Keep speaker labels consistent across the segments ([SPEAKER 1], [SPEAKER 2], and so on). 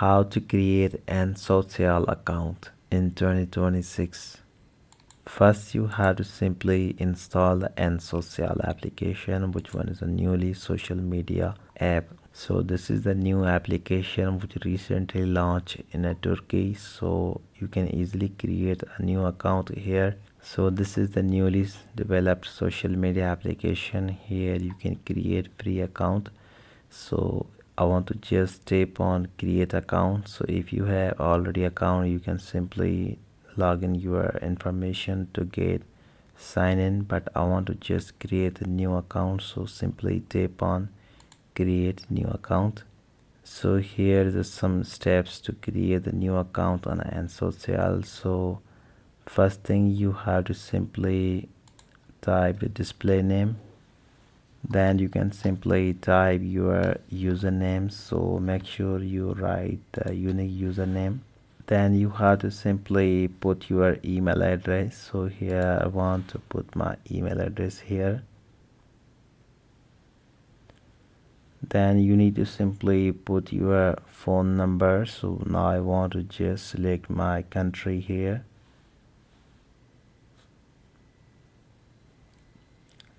[SPEAKER 1] How to create an social account in 2026. First, you have to simply install the Nsocial application, which one is a newly social media app. So this is the new application which recently launched in Turkey. So you can easily create a new account here. So this is the newly developed social media application. Here you can create free account. So I want to just tap on create account. So if you have already account, you can simply log in your information to get sign in, but I want to just create a new account, so simply tap on create new account. So here are some steps to create a new account on Nsocial. So first thing, you have to simply type the display name. Then you can simply type your username, so make sure you write the unique username. Then you have to simply put your email address. So here I want to put my email address here. Then you need to simply put your phone number. So now I want to just select my country here.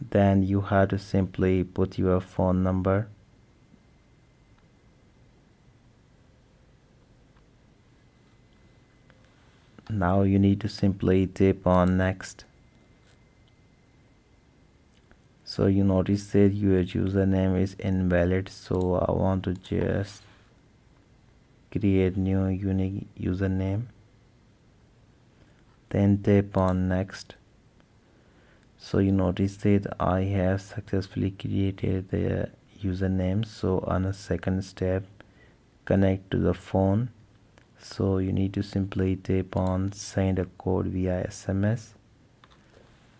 [SPEAKER 1] Then you have to simply put your phone number. Now you need to simply tap on next. So you notice that your username is invalid, so I want to just create new unique username. Then tap on next. So you notice that I have successfully created the username. So on a second step, connect to the phone. So you need to simply tap on send a code via SMS.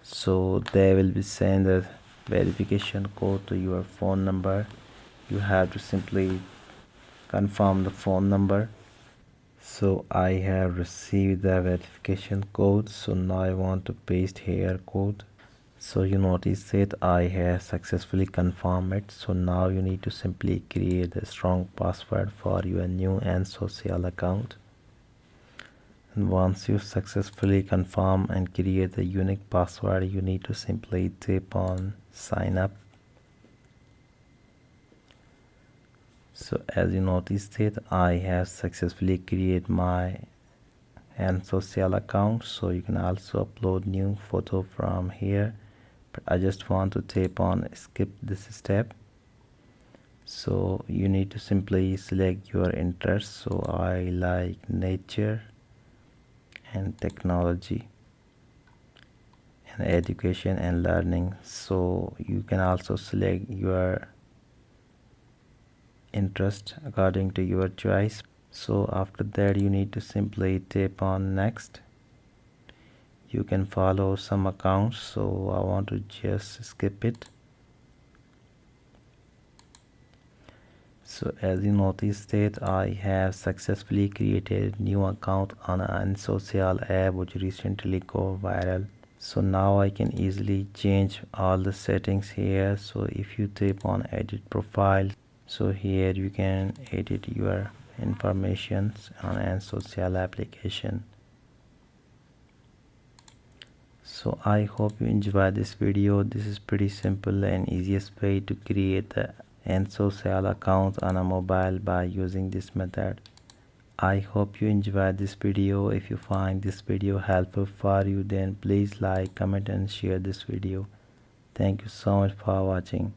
[SPEAKER 1] So they will be send a verification code to your phone number. You have to simply confirm the phone number. So I have received the verification code. So now I want to paste here code. So you notice that I have successfully confirmed it. So now you need to simply create a strong password for your new Nsocial account. And once you successfully confirm and create the unique password, you need to simply tap on sign up. So as you notice that I have successfully created my Nsocial account. So you can also upload new photo from here, but I just want to tap on skip this step. So you need to simply select your interest. So I like nature and technology and education and learning. So you can also select your interest according to your choice. So after that, you need to simply tap on next. You can follow some accounts, so I want to just skip it. So as you notice that I have successfully created new account on an social app which recently go viral. So now I can easily change all the settings here. So if you tap on edit profile, so here you can edit your information on an social application. So I hope you enjoy this video. This is pretty simple and easiest way to create the Nsocial account on a mobile by using this method. I hope you enjoyed this video. If you find this video helpful for you, then please like, comment and share this video. Thank you so much for watching.